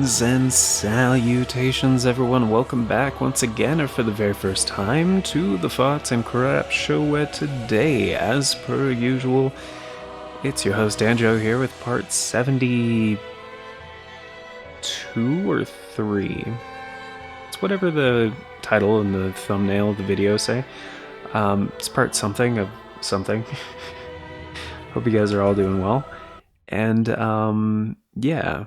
Greetings and salutations, everyone. Welcome back once again, or for the very first time, to the Thoughts and Crap Show, where today, as per usual, it's your host Danjo here with part 72 or 3. It's whatever the title and the thumbnail of the video say. It's part something of something. Hope you guys are all doing well. And, yeah.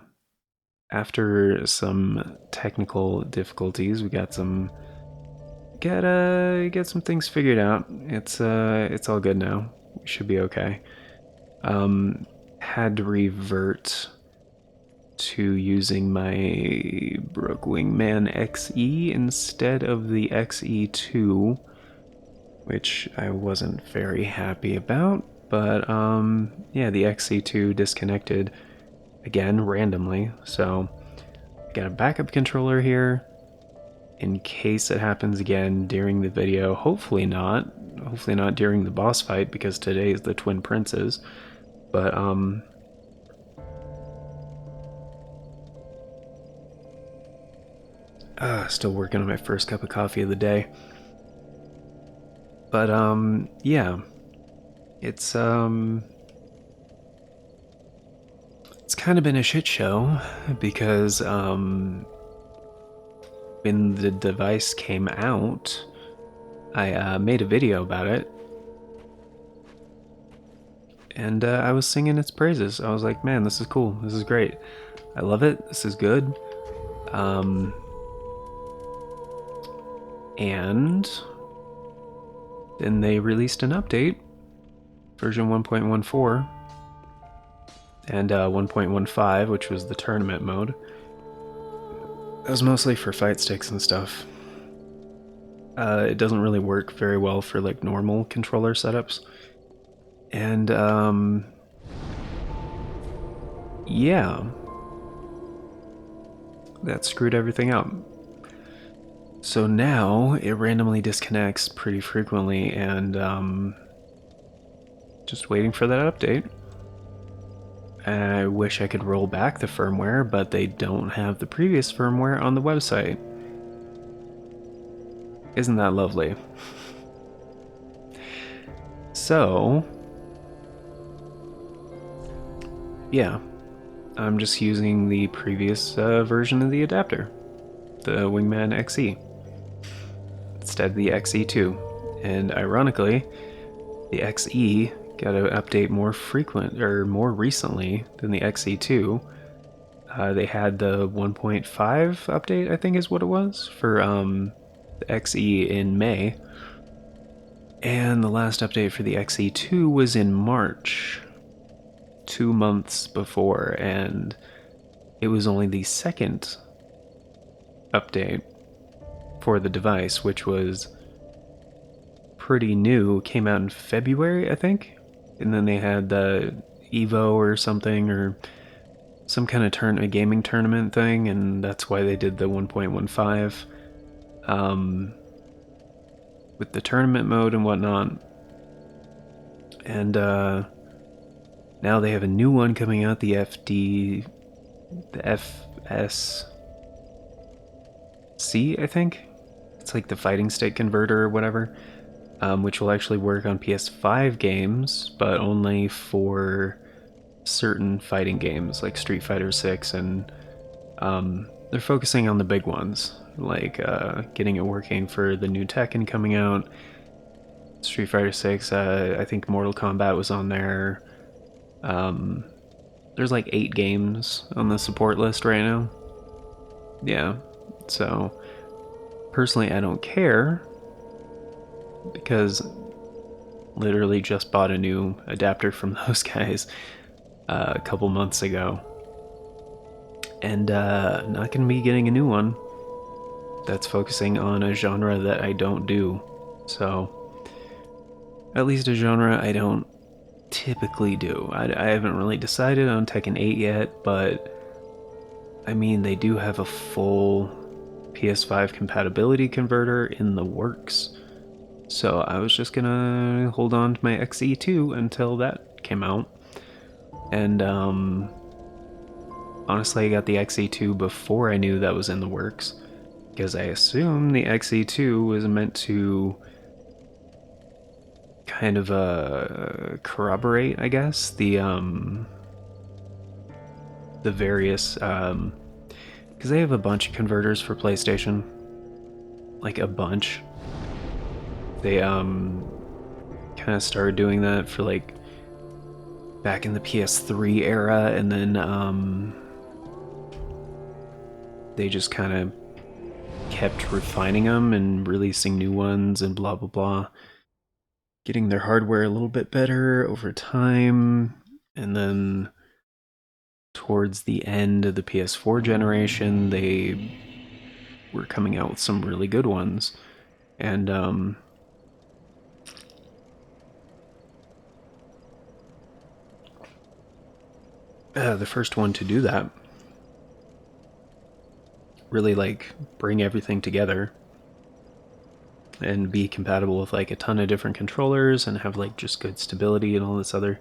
After some technical difficulties, we got some get some things figured out. It's all good now. We should be okay. Had to revert to using my Brook Wingman XE instead of the XE2, which I wasn't very happy about. But yeah, the XE2 disconnected again randomly, so I got a backup controller here in case it happens again during the video. Hopefully not during the boss fight, because today is the Twin Princes. But still working on my first cup of coffee of the day. But yeah, it's kind of been a shit show, because when the device came out, I made a video about it, and I was singing its praises. I was like, man, this is cool, this is great, I love it, this is good. And then they released an update, version 1.14, and 1.15, which was the tournament mode. That was mostly for fight sticks and stuff. It doesn't really work very well for like normal controller setups. And yeah, that screwed everything up. So now it randomly disconnects pretty frequently, and just waiting for that update. I wish I could roll back the firmware, but they don't have the previous firmware on the website. Isn't that lovely? So, yeah, I'm just using the previous version of the adapter, the Wingman XE, instead of the XE2. And ironically, the XE got an update more recently than the XE2. They had the 1.5 update, I think is what it was, for the XE in May. And the last update for the XE2 was in March, 2 months before, and it was only the second update for the device, which was pretty new. Came out in February, I think. And then they had the Evo or something, or some kind of a gaming tournament thing, and that's why they did the 1.15 with the tournament mode and whatnot. And now they have a new one coming out, the FSC, I think. It's like the fighting stick converter or whatever. Which will actually work on PS5 games, but only for certain fighting games like Street Fighter 6, and they're focusing on the big ones, like getting it working for the new Tekken coming out, Street Fighter 6, I think Mortal Kombat was on there. There's like 8 games on the support list right now. Yeah, so personally I don't care, because literally just bought a new adapter from those guys a couple months ago, and not gonna be getting a new one that's focusing on a genre that I don't do. So at least a genre I don't typically do. I haven't really decided on Tekken 8 yet, but I mean, they do have a full PS5 compatibility converter in the works. So I was just gonna hold on to my XE2 until that came out. And honestly, I got the XE2 before I knew that was in the works, because I assume the XE2 was meant to kind of corroborate, I guess, the various because they have a bunch of converters for PlayStation, like a bunch. They kind of started doing that for like back in the PS3 era, and then they just kind of kept refining them and releasing new ones and blah blah blah, getting their hardware a little bit better over time. And then towards the end of the PS4 generation, they were coming out with some really good ones. And the first one to do that, really like bring everything together and be compatible with like a ton of different controllers and have like just good stability and all this other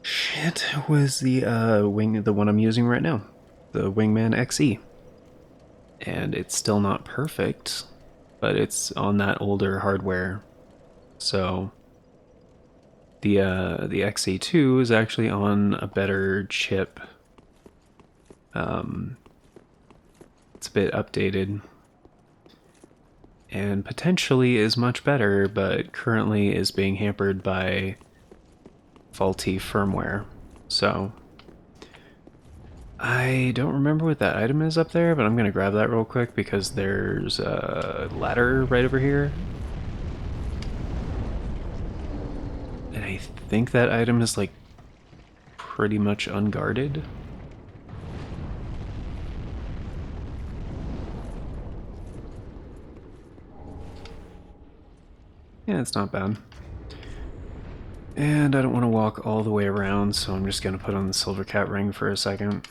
shit, was the one I'm using right now, the Wingman XE. And it's still not perfect, but it's on that older hardware. So the XE2 is actually on a better chip. It's a bit updated and potentially is much better, but currently is being hampered by faulty firmware. So I don't remember what that item is up there, but I'm gonna grab that real quick because there's a ladder right over here. And I think that item is like pretty much unguarded. Yeah, it's not bad. And I don't want to walk all the way around, so I'm just going to put on the silver cat ring for a second.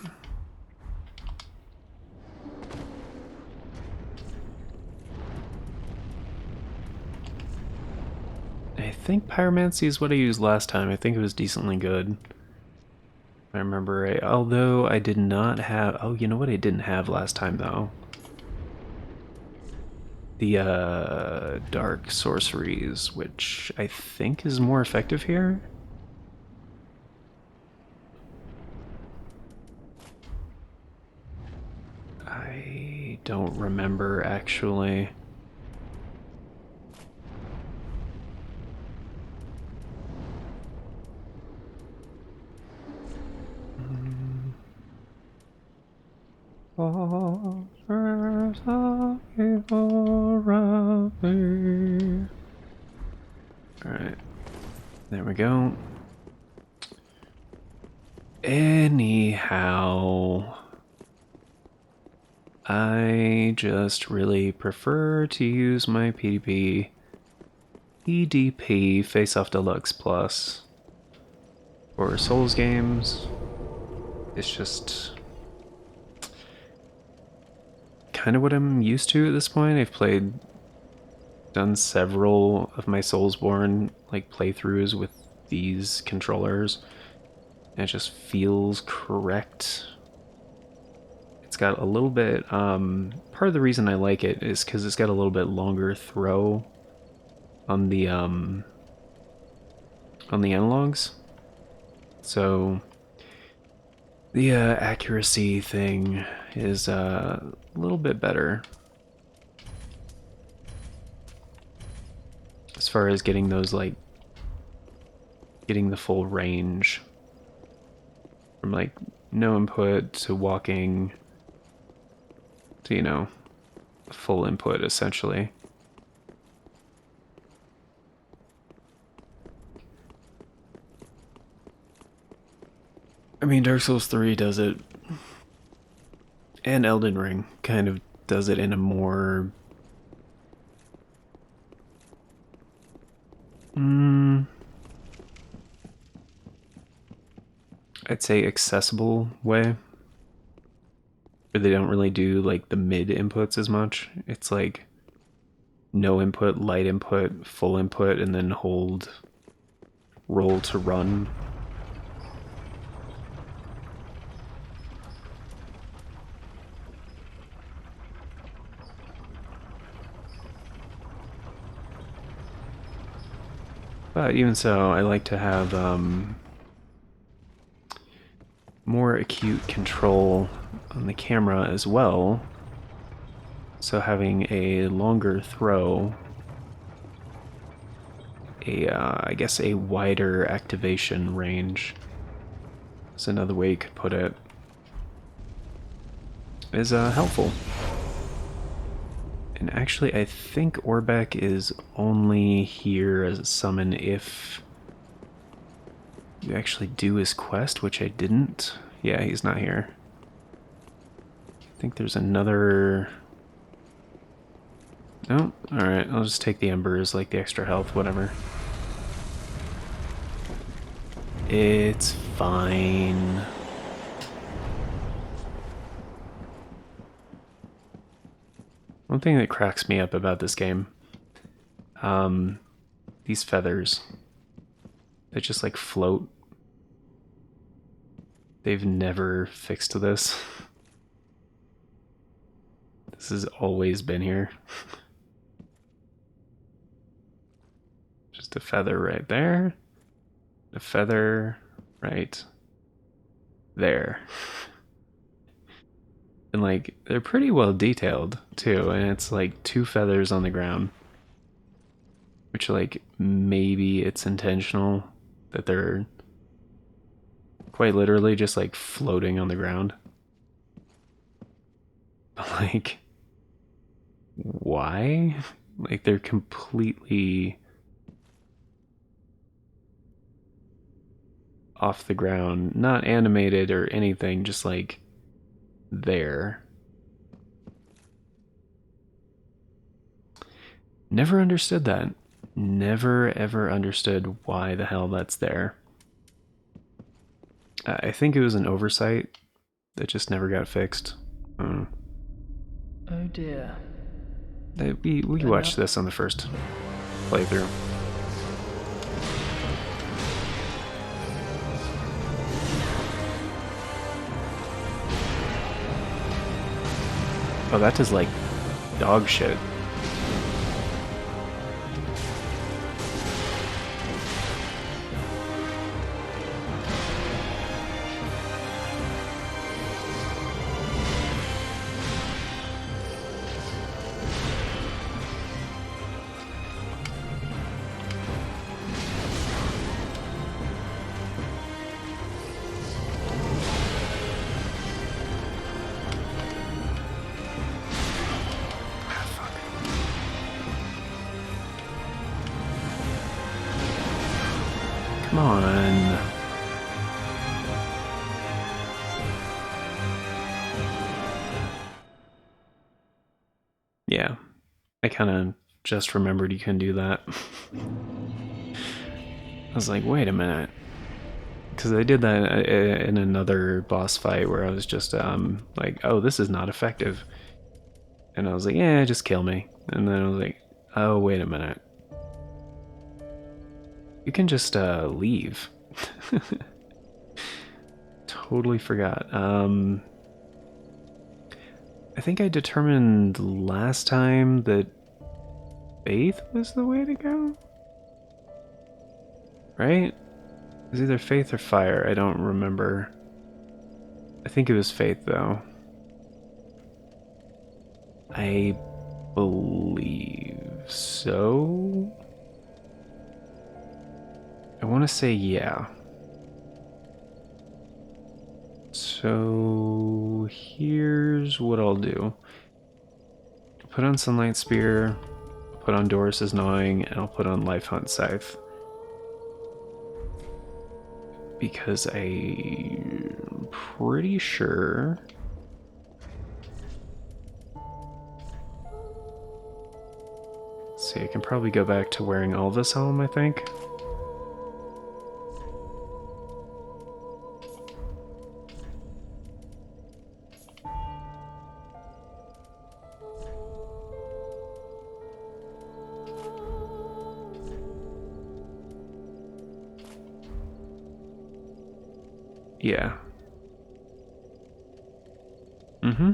I think pyromancy is what I used last time. I think it was decently good. I remember right. Although I did not have... Oh, you know what I didn't have last time, though? The dark sorceries, which I think is more effective here. I don't remember, actually. Alright, there we go. Anyhow, I just really prefer to use my PDP EDP Face Off Deluxe Plus for Souls games. It's just kind of what I'm used to at this point. I've done several of my Soulsborne like playthroughs with these controllers, and it just feels correct. It's got a little bit, part of the reason I like it is because it's got a little bit longer throw on the analogs. So the accuracy thing is a little bit better as far as getting those, like, getting the full range from like no input to walking to, you know, full input essentially. I mean, Dark Souls 3 does it, and Elden Ring kind of does it in a more I'd say accessible way, where they don't really do like the mid inputs as much. It's like no input, light input, full input, and then hold roll to run. But even so, I like to have more acute control on the camera as well. So having a longer throw, I guess a wider activation range is another way you could put it, is helpful. And actually, I think Orbeck is only here as a summon if you actually do his quest, which I didn't. Yeah, he's not here. I think there's another... No? Alright, I'll just take the embers, like the extra health, whatever. It's fine. One thing that cracks me up about this game, these feathers, they just like float. They've never fixed this. This has always been here. Just a feather right there. A feather right there. And like, they're pretty well detailed too, and it's like 2 feathers on the ground. Which like, maybe it's intentional that they're quite literally just like floating on the ground. But like, why? Like, they're completely off the ground, not animated or anything, just like there. Never understood that. Never ever understood why the hell that's there. I think it was an oversight that just never got fixed. Oh dear. We watched this on the first playthrough. Oh, that does like dog shit. Come on. Yeah, I kind of just remembered you can do that. I was like, wait a minute. Because I did that in another boss fight where I was just like, oh, this is not effective. And I was like, yeah, just kill me. And then I was like, oh, wait a minute. You can just leave. Totally forgot. I think I determined last time that faith was the way to go? Right? It was either faith or fire, I don't remember. I think it was faith, though. I believe so. I want to say yeah. So here's what I'll do. Put on Sunlight Spear, put on Doris's Gnawing, and I'll put on Life Hunt Scythe. Because I'm pretty sure... Let's see, I can probably go back to wearing Alva's Helm, I think. Yeah. Mm-hmm.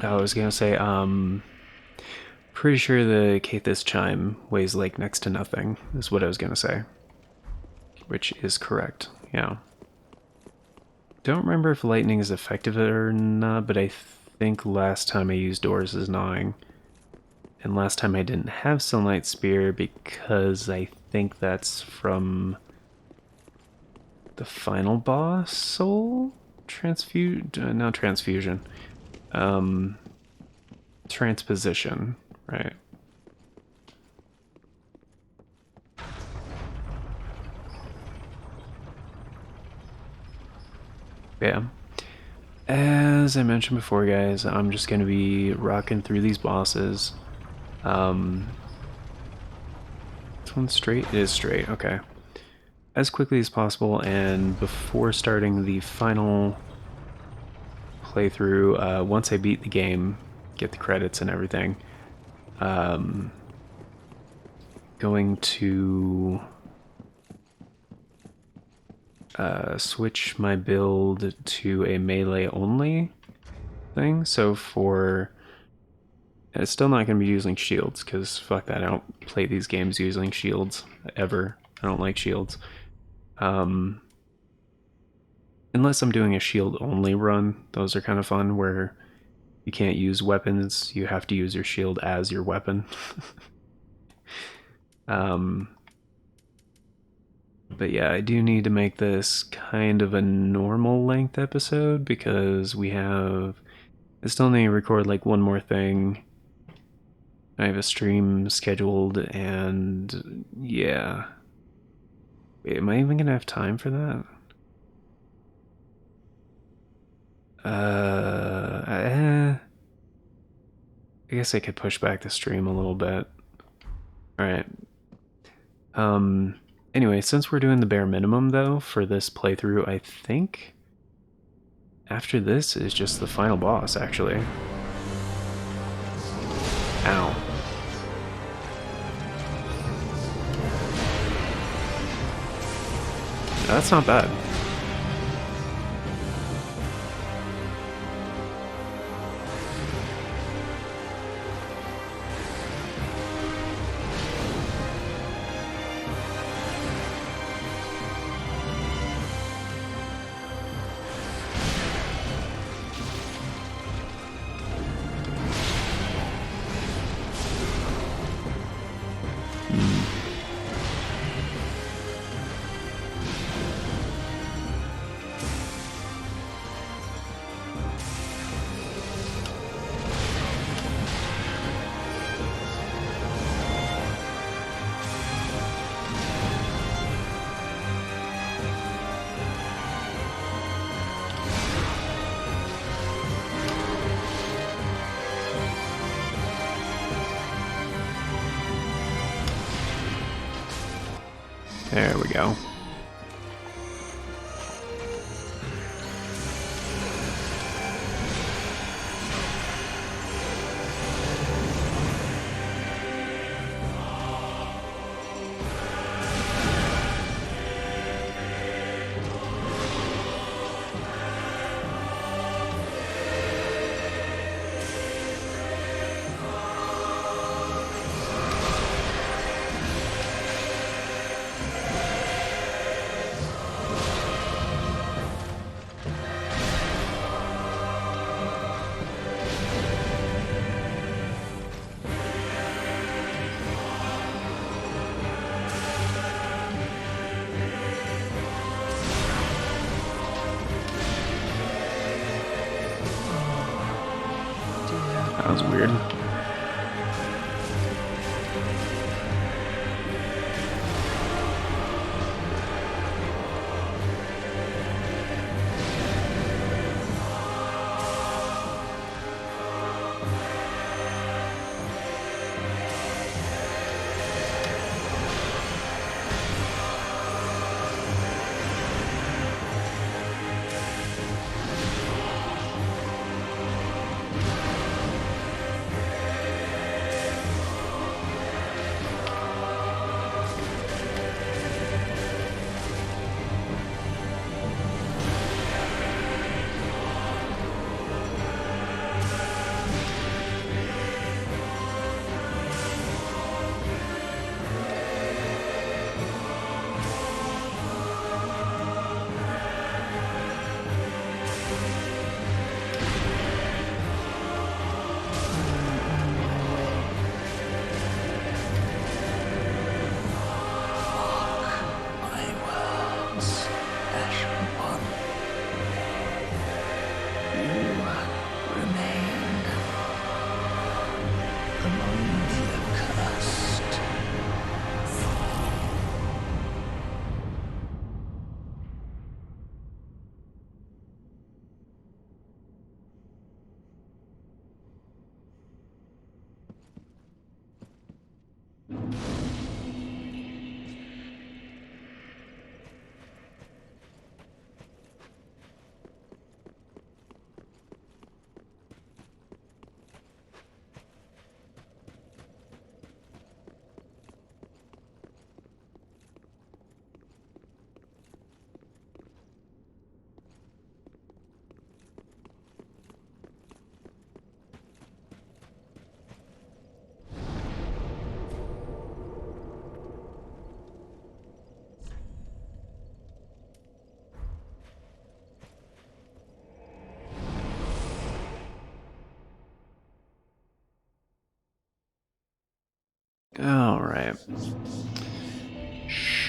I was gonna say, pretty sure the Kathis chime weighs like next to nothing, is what I was gonna say. Which is correct, yeah. Don't remember if lightning is effective or not, but I think last time I used doors is gnawing. And last time I didn't have Sunlight Spear because I think that's from the final boss soul? No, transfusion. Transposition, right. Yeah. As I mentioned before, guys, I'm just going to be rocking through these bosses. This one's straight? It is straight, okay. As quickly as possible, and before starting the final playthrough, once I beat the game, get the credits and everything, going to switch my build to a melee only thing. So for it's still not going to be using shields because fuck that. I don't play these games using shields ever. I don't like shields. Unless I'm doing a shield only run, those are kind of fun where you can't use weapons, you have to use your shield as your weapon. But yeah, I do need to make this kind of a normal length episode because I still need to record like one more thing. I have a stream scheduled and yeah. Wait, am I even gonna have time for that? I guess I could push back the stream a little bit. Alright. Anyway, since we're doing the bare minimum though for this playthrough, I think after this is just the final boss, actually. Ow. That's not bad. There we go. That was weird.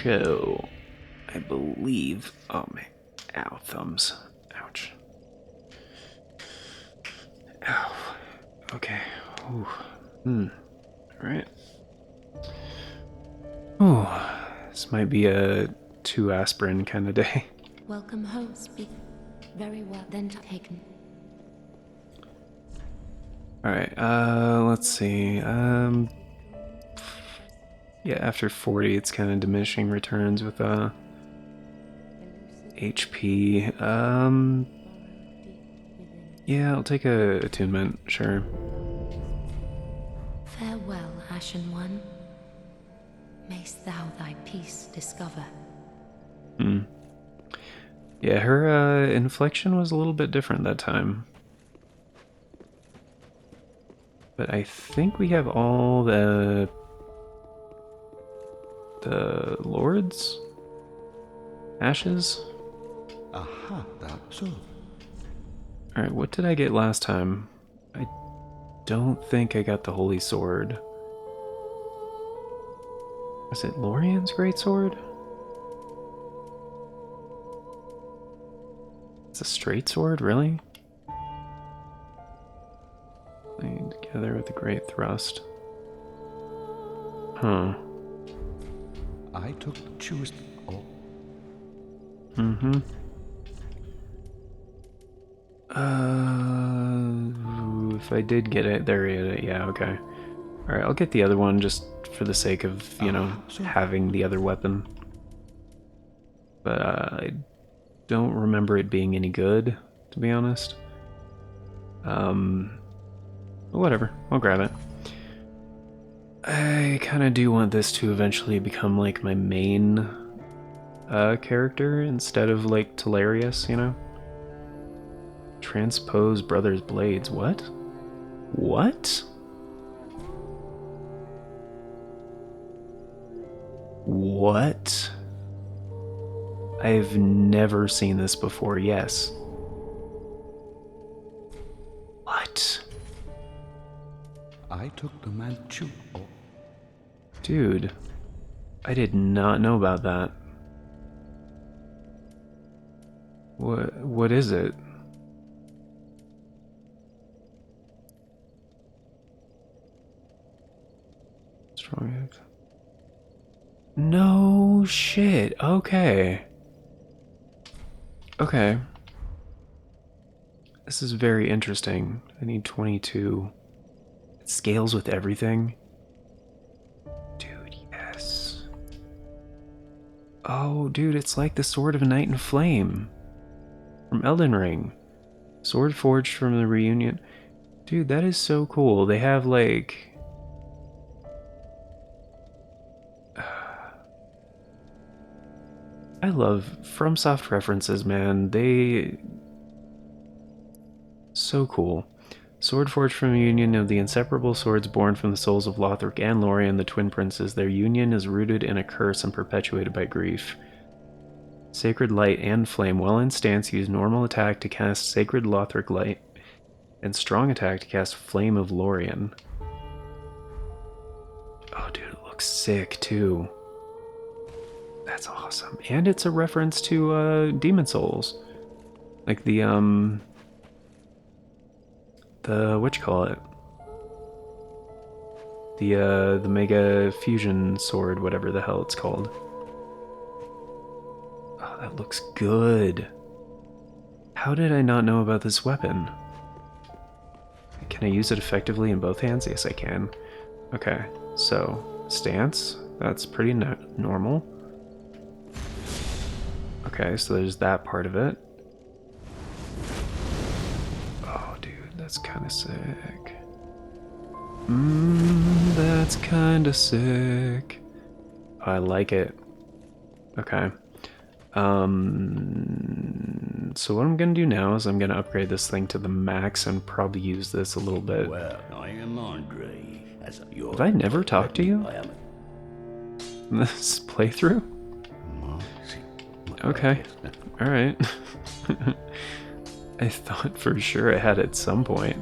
So, I believe. Oh man. Ow, thumbs. Ouch. Ow. Okay. Ooh. Alright. Ooh. This might be a 2 aspirin kind of day. Welcome home, speak. Very well, then taken. Alright, let's see. Yeah, after 40, it's kind of diminishing returns with, HP. Yeah, I'll take a attunement, sure. Farewell, Ashen One. Mayst thou thy peace discover. Yeah, her, inflection was a little bit different that time. But I think we have all the Lord's ashes? Aha, that's so. Alright, what did I get last time? I don't think I got the Holy Sword. Was it Lorian's Greatsword? It's a straight sword, really? Playing together with a great thrust. Huh. I took the truest. Oh, If I did get it, there it, yeah, okay. Alright, I'll get the other one just for the sake of, you know, having the other weapon. But I don't remember it being any good, to be honest. Whatever, I'll grab it. I kind of do want this to eventually become like my main character instead of like Telarius, you know? Transpose Brothers Blades, what? What? What? I've never seen this before, yes. What? I took the Manchu. Oh, Dude, I did not know about that. What is it? Strong. No shit. Okay. Okay. This is very interesting. I need 22. It scales with everything. Dude, yes. Oh, dude, it's like the Sword of a Knight in Flame from Elden Ring. Sword forged from the reunion. Dude, that is so cool. They have like... I love FromSoft references, man. They... So cool. Sword forged from a union of the inseparable swords born from the souls of Lothric and Lorien, the twin princes. Their union is rooted in a curse and perpetuated by grief. Sacred Light and Flame, while in stance, use normal attack to cast Sacred Lothric Light, and strong attack to cast Flame of Lorien. Oh, dude, it looks sick, too. That's awesome. And it's a reference to, Demon Souls. Like the, whatchamacallit? The Mega Fusion Sword, whatever the hell it's called. Oh, that looks good. How did I not know about this weapon? Can I use it effectively in both hands? Yes, I can. Okay, so, stance. That's pretty normal. Okay, so there's that part of it. Oh, dude, that's kind of sick. That's kind of sick. I like it. Okay. So what I'm gonna do now is I'm gonna upgrade this thing to the max and probably use this a little bit. Well, I am Andre. As your Have I never talked to you? I am In this playthrough? Okay. Alright. I thought for sure I had at some point.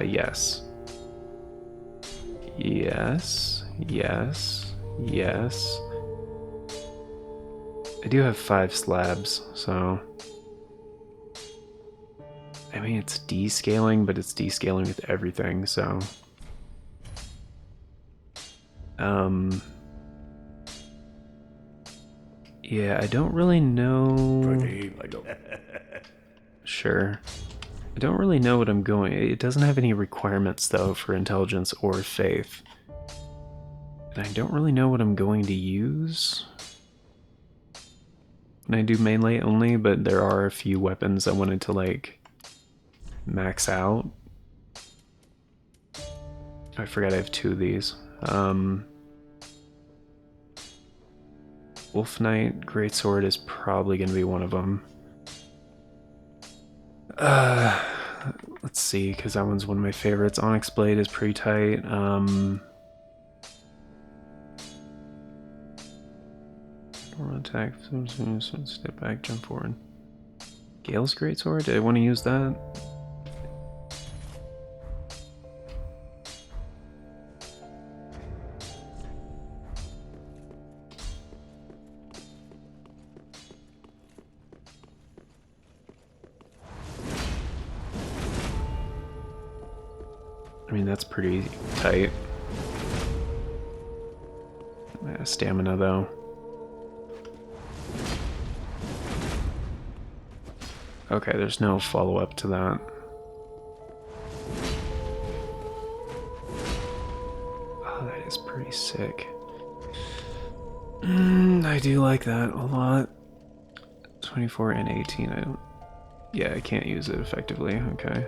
Yes. Yes, yes, yes. I do have 5 slabs, so... I mean, it's descaling, but it's descaling with everything, so... Yeah, I don't really know... I don't. Sure. I don't really know what I'm going... It doesn't have any requirements, though, for intelligence or faith. And I don't really know what I'm going to use. And I do melee only, but there are a few weapons I wanted to, like, max out. I forgot I have 2 of these. Wolf Knight Greatsword is probably going to be one of them. Let's see, because that one's one of my favorites. Onyx Blade is pretty tight. Normal attack, step back, jump forward. Gale's Greatsword? Did I want to use that? I mean, that's pretty tight. Stamina, though. Okay, there's no follow-up to that. Oh, that is pretty sick. I do like that a lot. 24 and 18, I don't... Yeah, I can't use it effectively, okay.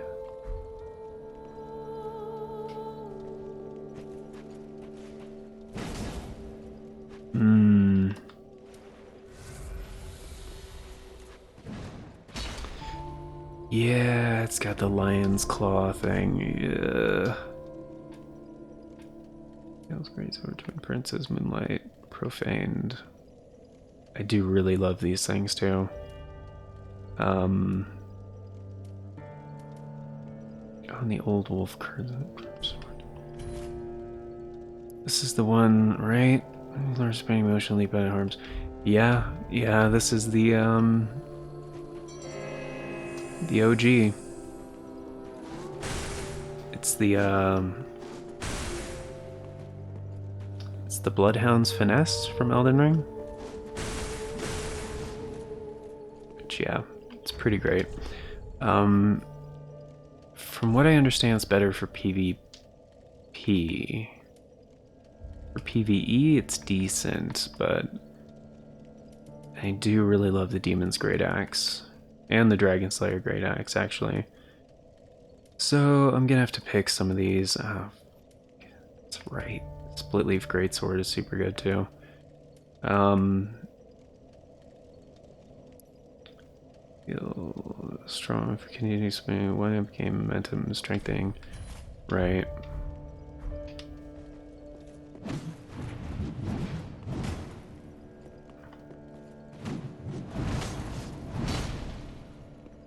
Yeah, it's got the lion's claw thing. Yeah. Gale's Greatsword, Twin Princes, Moonlight, Profaned. I do really love these things too. On the old wolf sword. This is the one, right? Learn spinning motion, leap out of harms. Yeah, this is the OG. It's the Bloodhound's Finesse from Elden Ring. Which, yeah, it's pretty great. From what I understand, it's better for PvP. For PvE, it's decent, but I do really love the Demon's Great Axe. And the Dragon Slayer Great Axe, actually. So I'm gonna have to pick some of these. Oh, that's right. Split Leaf Greatsword is super good too. Feel strong for continuous spinning. When it became momentum strengthening. Right.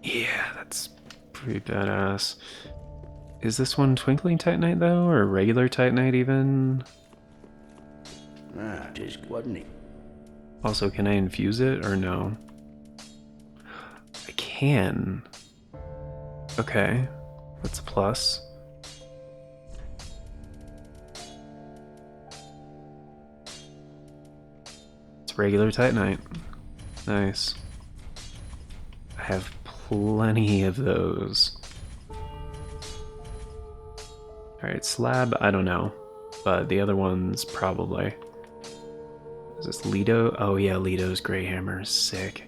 Yeah, that's pretty badass. Is this one Twinkling Titanite though, or regular Titanite even? Just wasn't it? Also, can I infuse it or no? I can. Okay, that's a plus. It's regular Titanite. Nice. I have plenty of those. Alright, slab, I don't know. But the other ones, probably. Is this Leto? Oh yeah, Leto's Grey Hammer is sick.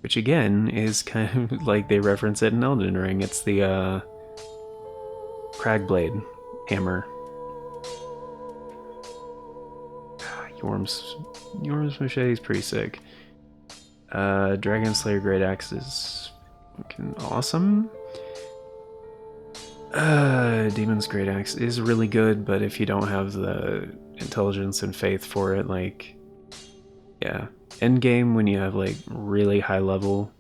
Which again, is kind of like they reference it in Elden Ring. It's the, Cragblade Hammer. Yorm's Machete is pretty sick. Dragon Slayer Great Axe is fucking awesome. Demon's Great Axe is really good, but if you don't have the intelligence and faith for it, like, yeah. Endgame, when you have like really high level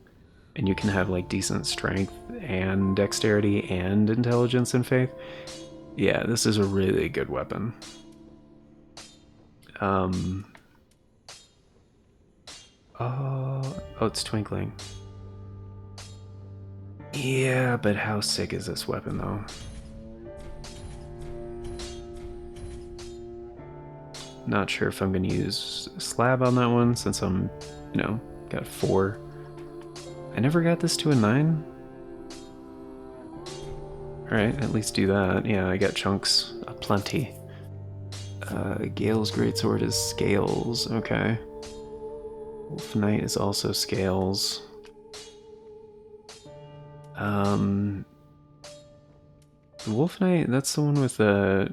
and you can have like decent strength and dexterity and intelligence and faith, Yeah, this is a really good weapon. Oh, it's twinkling. Yeah, but how sick is this weapon, though? Not sure if I'm going to use a slab on that one since I'm, got a 4. I never got this to a 9. Alright, at least do that. Yeah, I got chunks aplenty. Gale's greatsword is scales. Okay. Wolf Knight is also scales. The Wolf Knight, that's the one with the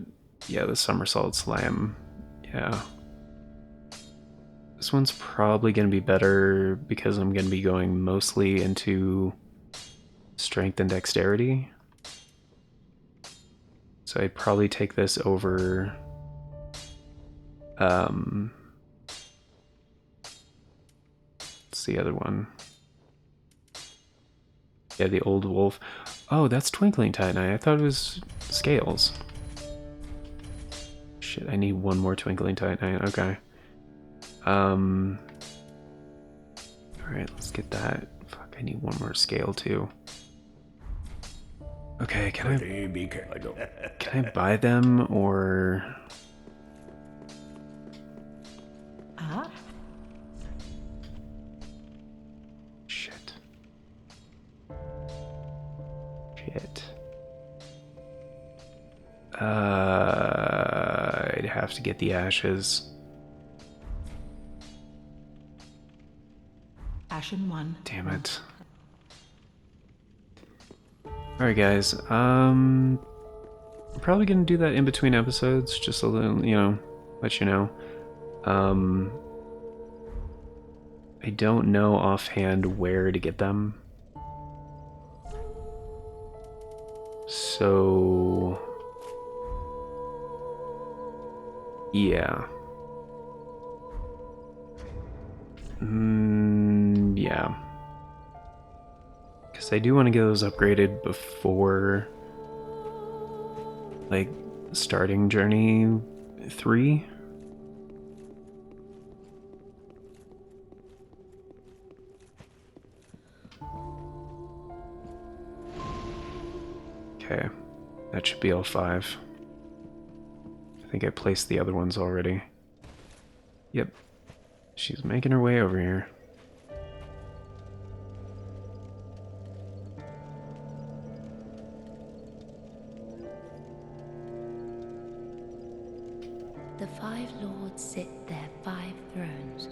somersault slam. Yeah. This one's probably going to be better because I'm going to be going mostly into strength and dexterity. So I'd probably take this over what's the other one? Yeah, the old wolf. Oh, that's Twinkling Titanite. I thought it was scales. Shit, I need one more Twinkling Titanite. Okay. Alright, let's get that. Fuck, I need one more scale too. Okay, can I buy them or... Shit. I'd have to get the ashes. Ashen 1. Damn it. Alright guys, I'm probably gonna do that in between episodes, just a little, let you know. I don't know offhand where to get them. So... yeah. Yeah. Because I do want to get those upgraded before, like, starting Journey 3. Okay, that should be all 5. I think I placed the other ones already. Yep, she's making her way over here. The 5 lords sit their 5 thrones,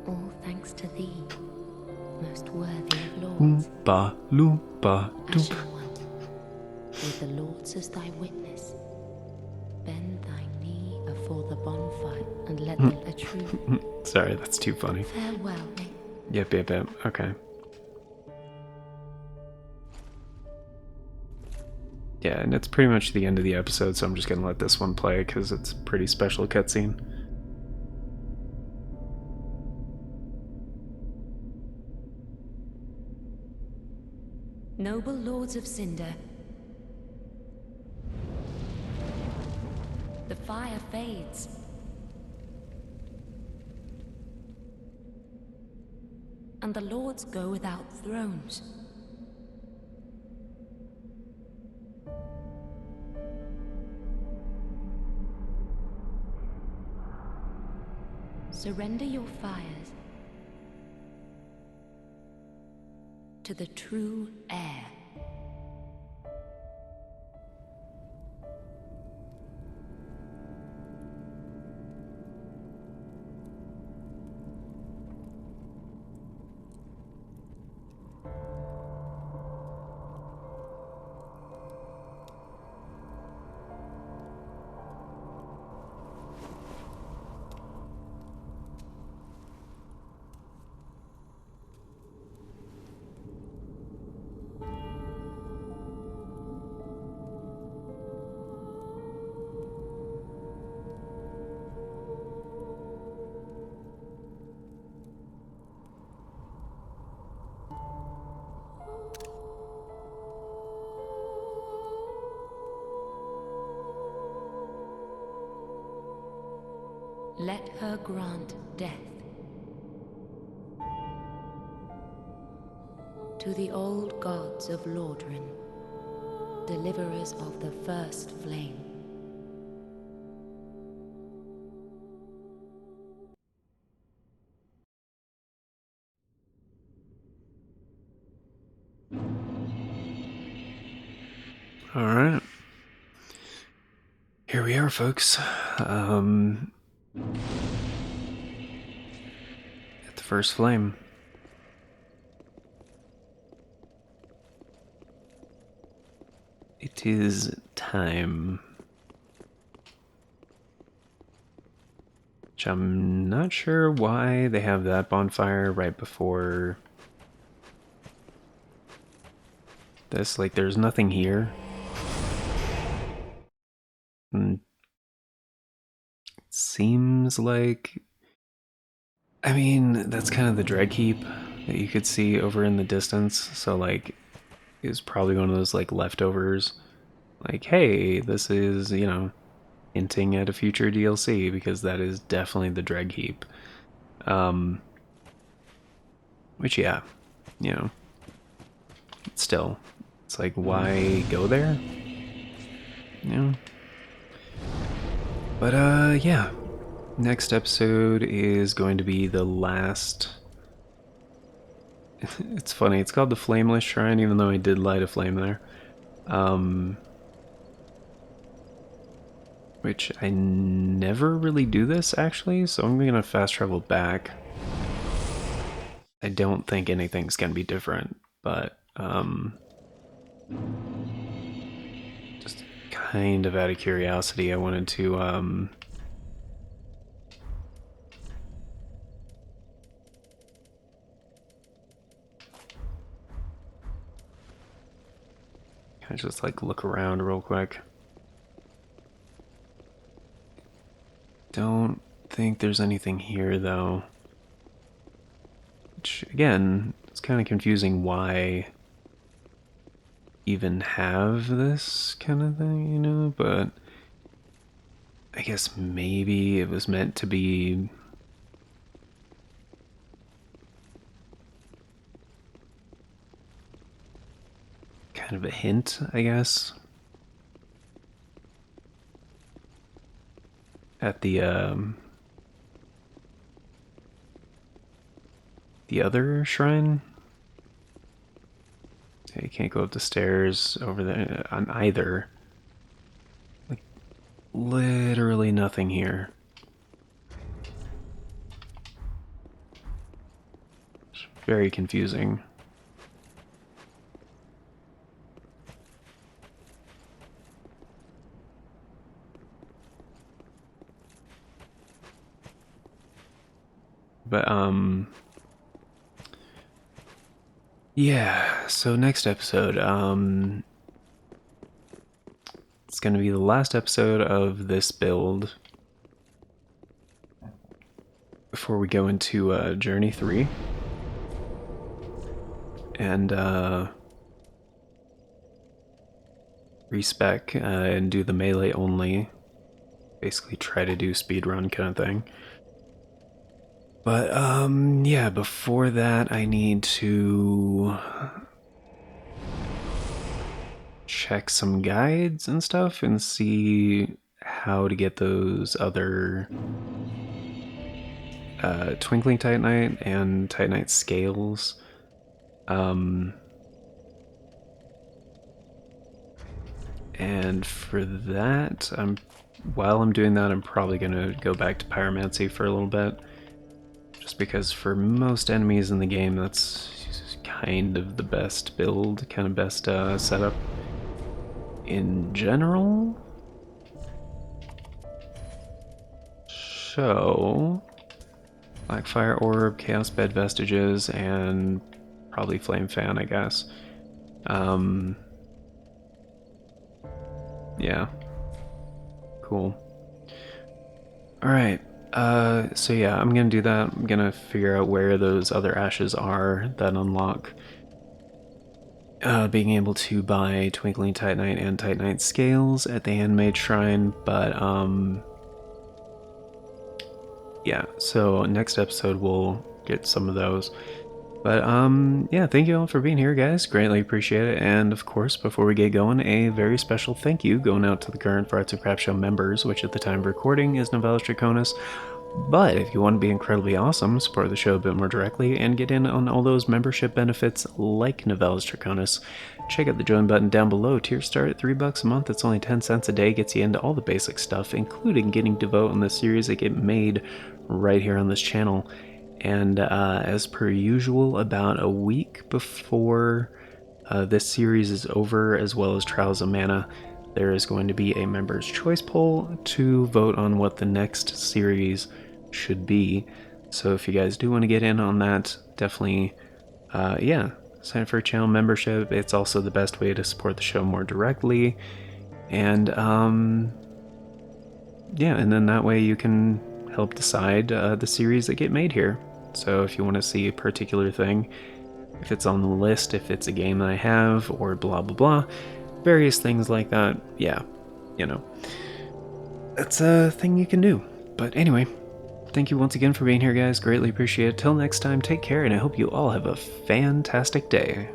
all thanks to thee, most worthy of lords. Oompa loompa Ashen doop. one, with the lords as thy witness, bend thy knee afore the bonfire and let them attrude. Sorry, that's too funny. Farewell. Yep, okay. Yeah, and it's pretty much the end of the episode, so I'm just gonna let this one play because it's a pretty special cutscene. Noble lords of Cinder, the fire fades. And the lords go without thrones. Surrender your fires to the true heir. let her grant death. To the old gods of Lordran, deliverers of the first flame. All right. Here we are, folks. At the first flame. It is time. Which I'm not sure why they have that bonfire right before this. Like, there's nothing here. And it seems like... I mean, that's kind of the dreg heap that you could see over in the distance. So, like, it was probably one of those, like, leftovers. Like, hey, this is, you know, hinting at a future DLC, because that is definitely the dreg heap. Which, yeah, you know, still, it's like, why go there? You know? But, yeah. Next episode is going to be the last... It's funny, it's called the Flameless Shrine, even though I did light a flame there. Which I never really do this, actually, so I'm gonna fast travel back. I don't think anything's gonna be different, but, just kind of out of curiosity, I wanted to, kind of just, like, look around real quick. Don't think there's anything here, though. Which, again, it's kind of confusing why even have this kind of thing, you know? But I guess maybe it was meant to be... kind of a hint, I guess. At the other shrine. Okay, you can't go up the stairs over there on either. Like, literally nothing here. It's very confusing. But, yeah, so next episode, it's gonna be the last episode of this build before we go into, Journey 3. And, respec, and do the melee only. Basically try to do speedrun kind of thing. But, yeah, before that, I need to check some guides and stuff and see how to get those other Twinkling Titanite and Titanite scales. And for that, while I'm doing that, I'm probably gonna go back to Pyromancy for a little bit. Just because for most enemies in the game, that's kind of the best build, kind of best setup in general. So, Blackfire Orb, Chaos Bed Vestiges, and probably Flame Fan, I guess. Yeah. Cool. Alright. So yeah, I'm gonna do that. I'm gonna figure out where those other ashes are that unlock being able to buy Twinkling Titanite and Titanite scales at the Handmade Shrine, but yeah, so next episode we'll get some of those. But yeah, thank you all for being here, guys. Greatly appreciate it. And of course, before we get going, a very special thank you going out to the current Farts and Crap Show members, which at the time of recording is Novellas Draconis. But if you want to be incredibly awesome, support the show a bit more directly, and get in on all those membership benefits like Novellas Draconis, check out the join button down below. Tiers start at $3 a month. It's only 10 cents a day. Gets you into all the basic stuff, including getting to vote on the series that get made right here on this channel. And as per usual, about a week before this series is over, as well as Trials of Mana, there is going to be a member's choice poll to vote on what the next series should be. So if you guys do want to get in on that, definitely, yeah, sign up for a channel membership. It's also the best way to support the show more directly. And yeah, and then that way you can help decide the series that get made here. So if you want to see a particular thing, if it's on the list, if it's a game that I have, or blah blah blah, various things like that, yeah, you know, that's a thing you can do. But anyway, thank you once again for being here, guys. Greatly appreciate it. Till next time, take care, and I hope you all have a fantastic day.